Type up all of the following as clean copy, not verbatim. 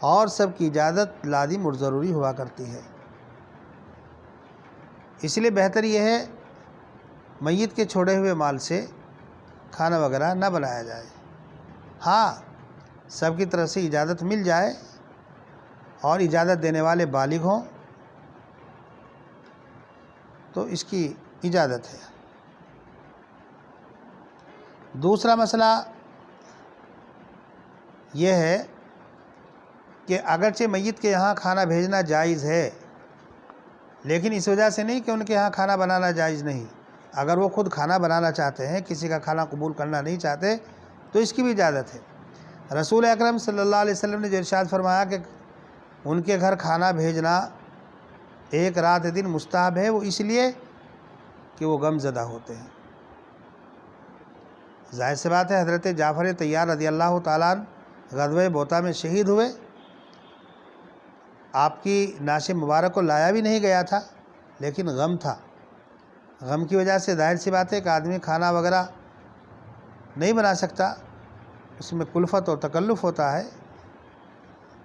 اور سب کی اجازت لازم اور ضروری ہوا کرتی ہے۔ اس لیے بہتر یہ ہے میت کے چھوڑے ہوئے مال سے کھانا وغیرہ نہ بنایا جائے۔ ہاں، سب کی طرف سے اجازت مل جائے اور اجازت دینے والے بالغ ہوں تو اس کی اجازت ہے۔ دوسرا مسئلہ یہ ہے کہ اگرچہ میت کے یہاں کھانا بھیجنا جائز ہے، لیکن اس وجہ سے نہیں کہ ان کے یہاں کھانا بنانا جائز نہیں۔ اگر وہ خود کھانا بنانا چاہتے ہیں، کسی کا کھانا قبول کرنا نہیں چاہتے، تو اس کی بھی اجازت ہے۔ رسول اکرم صلی اللہ علیہ وسلم نے جو ارشاد فرمایا کہ ان کے گھر کھانا بھیجنا ایک رات دن مستحب ہے، وہ اس لیے کہ وہ غم زدہ ہوتے ہیں۔ ظاہر سی بات ہے، حضرت جعفر طیار رضی اللہ تعالیٰ عنہ غزوہ موتہ میں شہید ہوئے، آپ کی نعش مبارک کو لایا بھی نہیں گیا تھا، لیکن غم تھا۔ غم کی وجہ سے ظاہر سی بات ہے کہ آدمی کھانا وغیرہ نہیں بنا سکتا، اس میں کلفت اور تکلف ہوتا ہے۔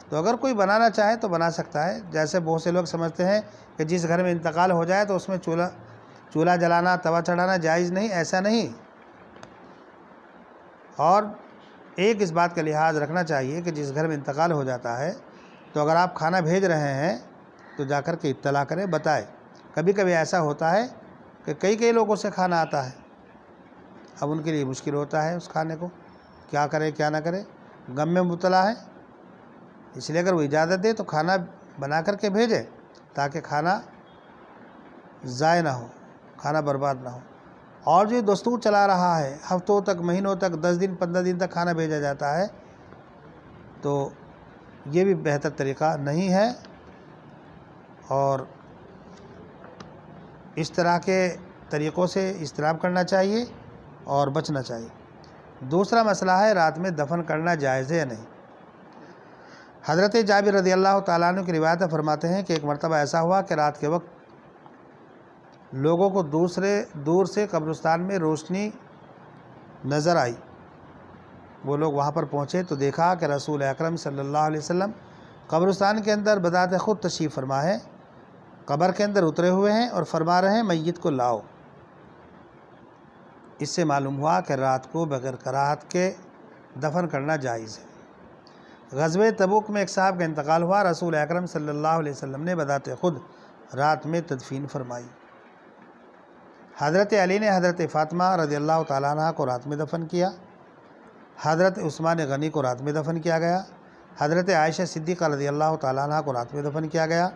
تو اگر کوئی بنانا چاہے تو بنا سکتا ہے۔ جیسے بہت سے لوگ سمجھتے ہیں کہ جس گھر میں انتقال ہو جائے تو اس میں چولہا جلانا، توا چڑھانا جائز نہیں، ایسا نہیں۔ اور ایک اس بات کا لحاظ رکھنا چاہیے کہ جس گھر میں انتقال ہو جاتا ہے تو اگر آپ کھانا بھیج رہے ہیں تو جا کر کے اطلاع کریں، بتائیں۔ کبھی کبھی ایسا ہوتا ہے کہ کئی لوگوں سے کھانا آتا ہے، اب ان کے لیے مشکل ہوتا ہے اس کھانے کو کیا کرے کیا نہ کرے، غم میں مبتلا ہے۔ اس لیے اگر وہ اجازت دے تو کھانا بنا کر کے بھیجے تاکہ کھانا ضائع نہ ہو، کھانا برباد نہ ہو۔ اور جو دستور چلا رہا ہے، ہفتوں تک، مہینوں تک، 10 دن 15 دن تک کھانا بھیجا جاتا ہے، تو یہ بھی بہتر طریقہ نہیں ہے، اور اس طرح کے طریقوں سے اجتناب کرنا چاہیے اور بچنا چاہیے۔ دوسرا مسئلہ ہے رات میں دفن کرنا جائز ہے یا نہیں۔ حضرت جابر رضی اللہ تعالیٰ عنہ کی روایت فرماتے ہیں کہ ایک مرتبہ ایسا ہوا کہ رات کے وقت لوگوں کو دور سے قبرستان میں روشنی نظر آئی۔ وہ لوگ وہاں پر پہنچے تو دیکھا کہ رسول اکرم صلی اللہ علیہ وسلم قبرستان کے اندر بذات خود تشریف فرما ہے، قبر کے اندر اترے ہوئے ہیں اور فرما رہے ہیں میت کو لاؤ۔ اس سے معلوم ہوا کہ رات کو بغیر کراہت کے دفن کرنا جائز ہے۔ غزوہ تبوک میں ایک صاحب کا انتقال ہوا، رسول اکرم صلی اللہ علیہ وسلم نے بذات خود رات میں تدفین فرمائی۔ حضرت علی نے حضرت فاطمہ رضی اللہ تعالیٰ عنہ کو رات میں دفن کیا، حضرت عثمان غنی کو رات میں دفن کیا گیا، حضرت عائشہ صدیقہ رضی اللہ تعالیٰ عنہ کو رات میں دفن کیا گیا،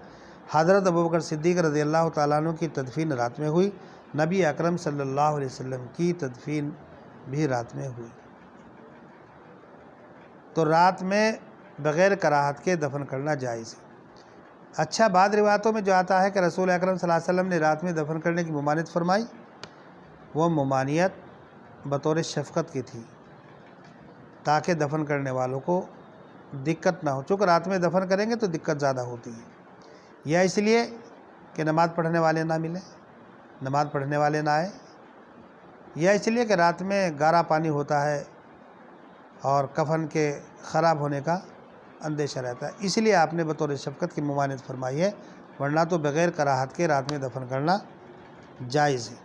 حضرت ابوبکر صدیق رضی اللہ تعالیٰ عنہ کی تدفین رات میں ہوئی، نبی اکرم صلی اللہ علیہ وسلم کی تدفین بھی رات میں ہوئی۔ تو رات میں بغیر کراہت کے دفن کرنا جائز ہے۔ اچھا، بعض روایتوں میں جو آتا ہے کہ رسول اکرم صلی اللہ علیہ وسلم نے رات میں دفن کرنے کی ممانعت فرمائی، وہ ممانعت بطور شفقت کی تھی تاکہ دفن کرنے والوں کو دقت نہ ہو، چونکہ رات میں دفن کریں گے تو دقت زیادہ ہوتی ہے، یا اس لیے کہ نماز پڑھنے والے نہ ملیں، نماز پڑھنے والے نہ آئیں، یا اس لیے کہ رات میں گارا پانی ہوتا ہے اور کفن کے خراب ہونے کا اندیشہ رہتا ہے، اس لیے آپ نے بطور شفقت کی ممانعت فرمائی ہے، ورنہ تو بغیر کراہت کے رات میں دفن کرنا جائز ہے۔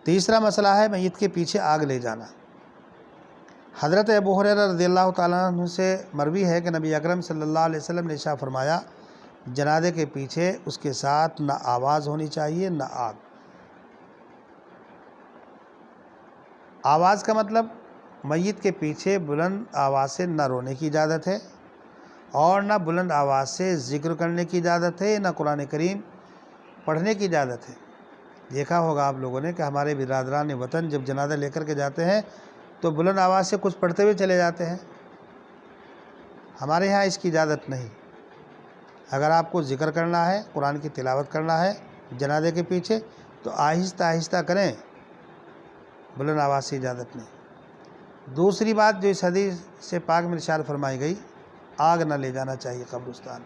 تیسرا مسئلہ ہے میت کے پیچھے آگ لے جانا۔ حضرت ابو ہریرہ رضی اللہ تعالیٰ عنہ سے مروی ہے کہ نبی اکرم صلی اللہ علیہ وسلم نے ارشاد فرمایا، جنازے کے پیچھے اس کے ساتھ نہ آواز ہونی چاہیے نہ آگ۔ آواز کا مطلب میت کے پیچھے بلند آواز سے نہ رونے کی اجازت ہے، اور نہ بلند آواز سے ذکر کرنے کی اجازت ہے، نہ قرآن کریم پڑھنے کی اجازت ہے۔ دیکھا ہوگا آپ لوگوں نے کہ ہمارے برادران وطن جب جنازہ لے کر کے جاتے ہیں تو بلند آواز سے کچھ پڑھتے ہوئے چلے جاتے ہیں۔ ہمارے ہاں اس کی اجازت نہیں۔ اگر آپ کو ذکر کرنا ہے، قرآن کی تلاوت کرنا ہے جنازے کے پیچھے تو آہستہ آہستہ کریں، بلند آواز سے اجازت نہیں۔ دوسری بات جو اس حدیث سے پاک میں ارشاد فرمائی گئی، آگ نہ لے جانا چاہیے قبرستان۔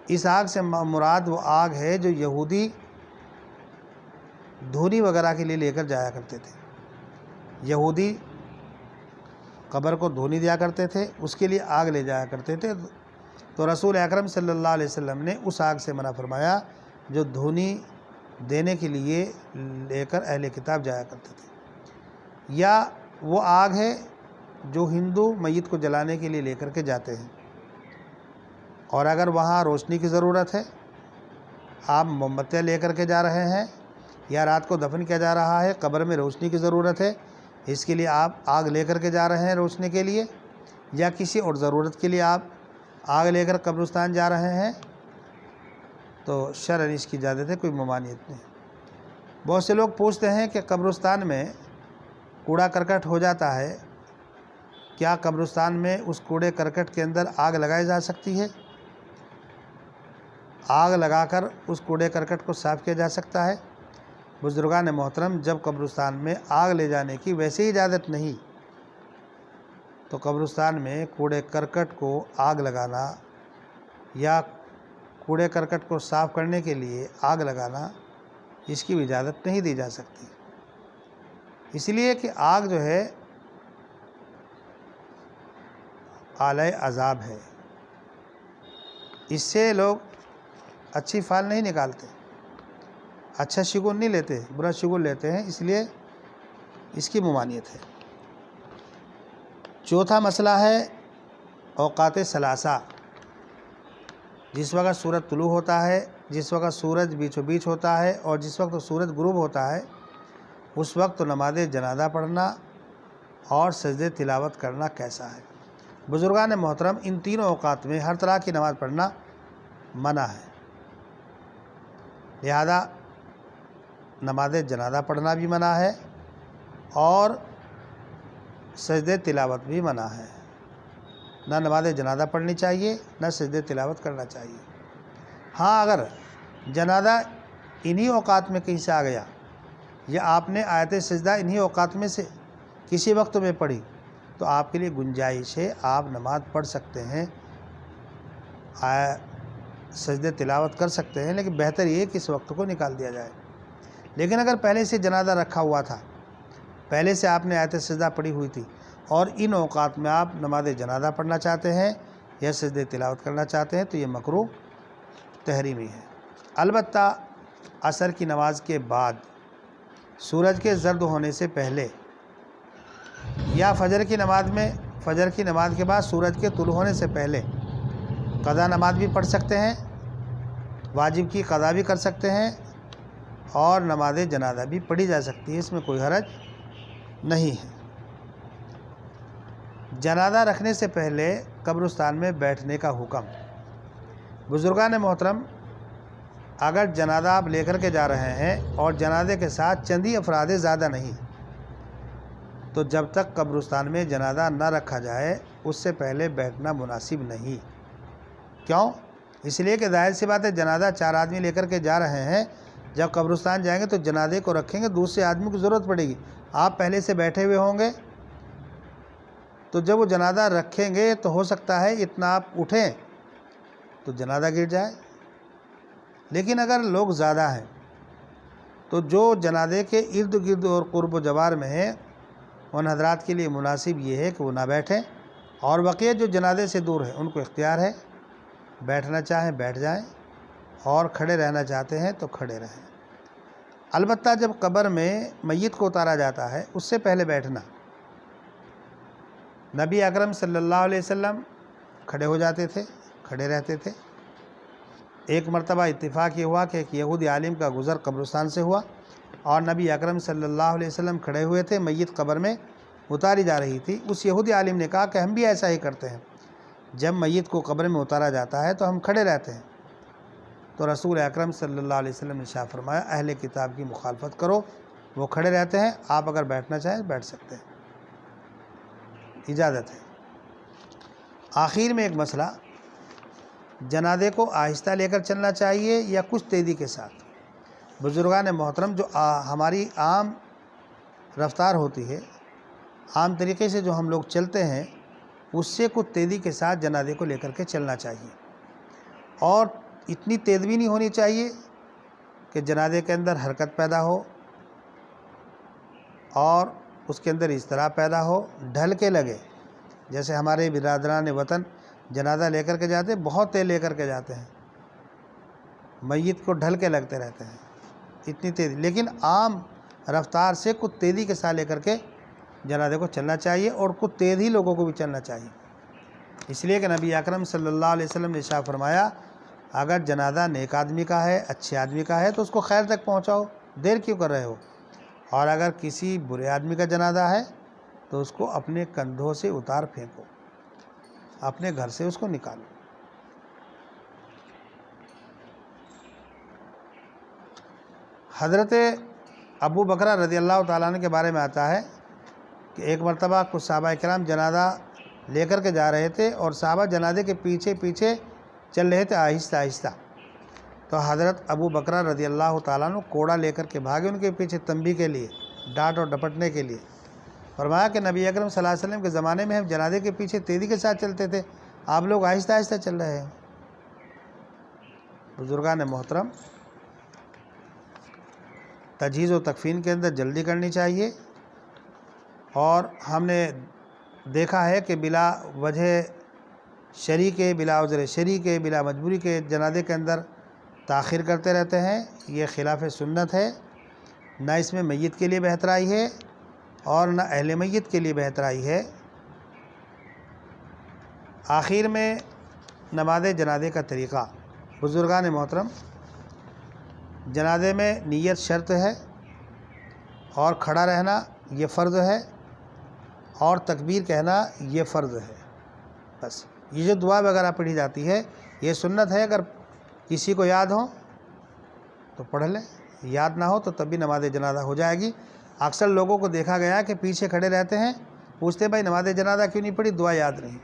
اس آگ سے مراد وہ آگ ہے جو یہودی دھونی وغیرہ کے لیے لے کر جایا کرتے تھے۔ یہودی قبر کو دھونی دیا کرتے تھے، اس کے لیے آگ لے جایا کرتے تھے، تو رسول اکرم صلی اللہ علیہ وسلم نے اس آگ سے منع فرمایا جو دھونی دینے کے لیے لے کر اہل کتاب جایا کرتے تھے، یا وہ آگ ہے جو ہندو میت کو جلانے کے لیے لے کر کے جاتے ہیں، اور اگر وہاں روشنی کی ضرورت ہے، آپ موم بتیاں لے کر کے جا رہے ہیں، یا رات کو دفن کیا جا رہا ہے، قبر میں روشنی کی ضرورت ہے، اس کے لیے آپ آگ لے کر کے جا رہے ہیں روشنی کے لیے، یا کسی اور ضرورت کے لیے آپ آگ لے کر قبرستان جا رہے ہیں، تو شرعاً اس کی اجازت ہے، کوئی ممانعت نہیں۔ بہت سے لوگ پوچھتے ہیں کہ قبرستان میں کوڑا کرکٹ ہو جاتا ہے، کیا قبرستان میں اس کوڑے کرکٹ کے اندر آگ لگائی جا سکتی ہے؟ آگ لگا کر اس کوڑے کرکٹ کو صاف کیا جا سکتا ہے؟ بزرگان محترم، جب قبرستان میں آگ لے جانے کی ویسے ہی اجازت نہیں، تو قبرستان میں کوڑے کرکٹ کو آگ لگانا یا کوڑے کرکٹ کو صاف کرنے کے لیے آگ لگانا، اس کی بھی اجازت نہیں دی جا سکتی، اس لیے کہ آگ جو ہے آلہ عذاب ہے، اس سے لوگ اچھی فال نہیں نکالتے، اچھا شگون نہیں لیتے، برا شگون لیتے ہیں، اس لیے اس کی ممانعت ہے۔ چوتھا مسئلہ ہے اوقات ثلاثہ، جس وقت سورج طلوع ہوتا ہے، جس وقت سورج بیچوں بیچ ہوتا ہے، اور جس وقت سورج غروب ہوتا ہے، اس وقت نماز جنازہ پڑھنا اور سجدے تلاوت کرنا کیسا ہے؟ بزرگان محترم، ان تینوں اوقات میں ہر طرح کی نماز پڑھنا منع ہے، لہذا نماز جنازہ پڑھنا بھی منع ہے اور سجدے تلاوت بھی منع ہے، نہ نماز جنازہ پڑھنی چاہیے، نہ سجدے تلاوت کرنا چاہیے۔ ہاں، اگر جنازہ انہی اوقات میں کہیں سے آ گیا، یا آپ نے آیت سجدہ انہی اوقات میں سے کسی وقت میں پڑھی، تو آپ کے لیے گنجائش ہے، آپ نماز پڑھ سکتے ہیں، سجدے تلاوت کر سکتے ہیں، لیکن بہتر یہ ہے کہ اس وقت کو نکال دیا جائے۔ لیکن اگر پہلے سے جنازہ رکھا ہوا تھا، پہلے سے آپ نے آیت سجدہ پڑھی ہوئی تھی، اور ان اوقات میں آپ نماز جنازہ پڑھنا چاہتے ہیں یا سجدے تلاوت کرنا چاہتے ہیں، تو یہ مکروہ تحریمی ہے۔ البتہ عصر کی نماز کے بعد، سورج کے زرد ہونے سے پہلے، یا فجر کی نماز کے بعد سورج کے طلوع ہونے سے پہلے قضا نماز بھی پڑھ سکتے ہیں، واجب کی قضا بھی کر سکتے ہیں، اور نماز جنازہ بھی پڑھی جا سکتی ہے، اس میں کوئی حرج نہیں ہے۔ جنازہ رکھنے سے پہلے قبرستان میں بیٹھنے کا حکم۔ بزرگان محترم، اگر جنازہ آپ لے کر کے جا رہے ہیں اور جنازے کے ساتھ چند ہی افراد زیادہ نہیں، تو جب تک قبرستان میں جنازہ نہ رکھا جائے اس سے پہلے بیٹھنا مناسب نہیں۔ کیوں؟ اس لیے کہ ظاہر سی بات ہے، جنازہ 4 آدمی لے کر کے جا رہے ہیں، جب قبرستان جائیں گے تو جنازے کو رکھیں گے، دوسرے آدمی کی ضرورت پڑے گی، آپ پہلے سے بیٹھے ہوئے ہوں گے، تو جب وہ جنازہ رکھیں گے تو ہو سکتا ہے اتنا آپ اٹھیں تو جنازہ گر جائے۔ لیکن اگر لوگ زیادہ ہیں تو جو جنازے کے ارد گرد اور قرب و جوار میں ہیں، ان حضرات کے لیے مناسب یہ ہے کہ وہ نہ بیٹھیں، اور بقیہ جو جنازے سے دور ہیں ان کو اختیار ہے، بیٹھنا چاہیں بیٹھ جائیں، اور کھڑے رہنا چاہتے ہیں تو کھڑے رہیں۔ البتہ جب قبر میں میت کو اتارا جاتا ہے اس سے پہلے بیٹھنا، نبی اکرم صلی اللہ علیہ وسلم کھڑے ہو جاتے تھے، کھڑے رہتے تھے۔ ایک مرتبہ اتفاق یہ ہوا کہ ایک یہودی عالم کا گزر قبرستان سے ہوا، اور نبی اکرم صلی اللہ علیہ وسلم کھڑے ہوئے تھے، میت قبر میں اتاری جا رہی تھی۔ اس یہودی عالم نے کہا کہ ہم بھی ایسا ہی کرتے ہیں، جب میت کو قبر میں اتارا جاتا ہے تو ہم کھڑے رہتے ہیں۔ تو رسول اکرم صلی اللہ علیہ وسلم نے ارشاد فرمایا، اہل کتاب کی مخالفت کرو، وہ کھڑے رہتے ہیں، آپ اگر بیٹھنا چاہیں بیٹھ سکتے ہیں، اجازت ہے۔ آخر میں ایک مسئلہ، جنازے کو آہستہ لے کر چلنا چاہیے یا کچھ تیزی کے ساتھ؟ بزرگان محترم، جو ہماری عام رفتار ہوتی ہے، عام طریقے سے جو ہم لوگ چلتے ہیں، اس سے کچھ تیزی کے ساتھ جنازے کو لے کر کے چلنا چاہیے، اور اتنی تیز بھی نہیں ہونی چاہیے کہ جنازے کے اندر حرکت پیدا ہو اور اس کے اندر اضطراب پیدا ہو، ڈھل کے لگے، جیسے ہمارے برادران وطن جنازہ لے کر کے جاتے ہیں، بہت تیز لے کر کے جاتے ہیں، میت کو ڈھل کے لگتے رہتے ہیں اتنی تیزی، لیکن عام رفتار سے کچھ تیزی کے ساتھ لے کر کے جنازے کو چلنا چاہیے، اور کچھ تیز ہی لوگوں کو بھی چلنا چاہیے، اس لیے کہ نبی اکرم صلی اللہ علیہ وسلم نے ارشاد فرمایا اگر جنازہ نیک آدمی کا ہے، اچھے آدمی کا ہے تو اس کو خیر تک پہنچاؤ، دیر کیوں کر رہے ہو، اور اگر کسی برے آدمی کا جنازہ ہے تو اس کو اپنے کندھوں سے اتار پھینکو، اپنے گھر سے اس کو نکالو۔ حضرت ابو بکر رضی اللہ تعالیٰ عنہ کے بارے میں آتا ہے کہ ایک مرتبہ کچھ صحابہ کرام جنازہ لے کر کے جا رہے تھے، اور صحابہ جنازے کے پیچھے پیچھے چل رہے تھے آہستہ آہستہ، تو حضرت ابو بکر رضی اللہ تعالیٰ عنہ کوڑا لے کر کے بھاگے ان کے پیچھے تنبیہ کے لیے، ڈانٹ اور ڈپٹنے کے لیے۔ فرمایا کہ نبی اکرم صلی اللہ علیہ وسلم کے زمانے میں ہم جنازے کے پیچھے تیزی کے ساتھ چلتے تھے، آپ لوگ آہستہ آہستہ چل رہے ہیں۔ بزرگان محترم، تجہیز و تکفین کے اندر جلدی کرنی چاہیے، اور ہم نے دیکھا ہے کہ بلا وجہ شرعی کے، بلا عذر شرعی کے، بلا مجبوری کے جنازے کے اندر تاخیر کرتے رہتے ہیں، یہ خلاف سنت ہے، نہ اس میں میت کے لیے بہترائی ہے اور نہ اہل میت کے لیے بہترائی ہے۔ آخر میں نماز جنازے کا طریقہ، بزرگان محترم، جنازے میں نیت شرط ہے، اور کھڑا رہنا یہ فرض ہے، اور تکبیر کہنا یہ فرض ہے، بس یہ جو دعا وغیرہ پڑھی جاتی ہے یہ سنت ہے، اگر کسی کو یاد ہو تو پڑھ لیں، یاد نہ ہو تو تب بھی نماز جنازہ ہو جائے گی۔ اکثر لوگوں کو دیکھا گیا کہ پیچھے کھڑے رہتے ہیں، پوچھتے بھائی نماز جنازہ کیوں نہیں پڑھی، دعا یاد نہیں۔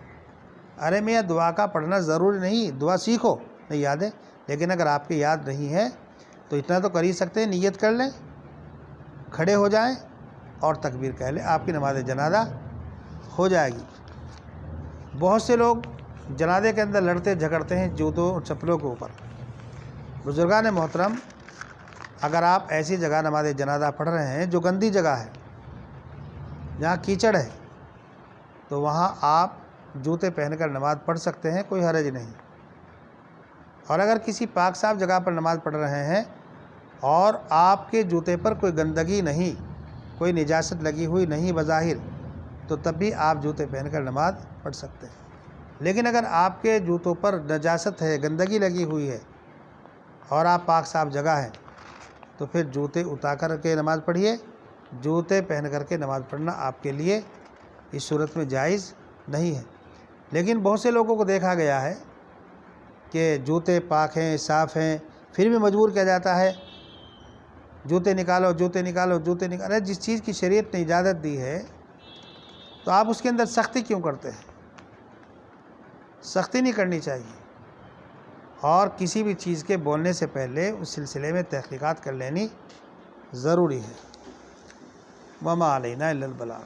ارے میاں دعا کا پڑھنا ضروری نہیں، دعا سیکھو، نہیں یاد ہے، لیکن اگر آپ کے یاد نہیں ہے تو اتنا تو کر ہی سکتے ہیں، نیت کر لیں، کھڑے ہو جائیں اور تکبیر کہہ لیں، آپ کی نماز جنازہ ہو جائے گی۔ بہت سے لوگ جنازے کے اندر لڑتے جھگڑتے ہیں جوتوں اور چپلوں کے اوپر۔ بزرگان محترم، اگر آپ ایسی جگہ نماز جنازہ پڑھ رہے ہیں جو گندی جگہ ہے، جہاں کیچڑ ہے، تو وہاں آپ جوتے پہن کر نماز پڑھ سکتے ہیں، کوئی حرج نہیں۔ اور اگر کسی پاک صاف جگہ پر نماز پڑھ رہے ہیں اور آپ کے جوتے پر کوئی گندگی نہیں، کوئی نجاست لگی ہوئی نہیں بظاہر، تو تب بھی آپ جوتے پہن کر نماز پڑھ سکتے ہیں۔ لیکن اگر آپ کے جوتوں پر نجاست ہے، گندگی لگی ہوئی ہے، اور آپ پاک صاف جگہ ہیں، تو پھر جوتے اتار کر کے نماز پڑھیے، جوتے پہن کر کے نماز پڑھنا آپ کے لیے اس صورت میں جائز نہیں ہے۔ لیکن بہت سے لوگوں کو دیکھا گیا ہے کہ جوتے پاک ہیں، صاف ہیں، پھر بھی مجبور کیا جاتا ہے جوتے نکالو، جوتے نکالو، جوتے نکالو۔ جس چیز کی شریعت نے اجازت دی ہے تو آپ اس کے اندر سختی کیوں کرتے ہیں؟ سختی نہیں کرنی چاہیے، اور کسی بھی چیز کے بولنے سے پہلے اس سلسلے میں تحقیقات کر لینی ضروری ہے۔ وما علینا الا البلاغ۔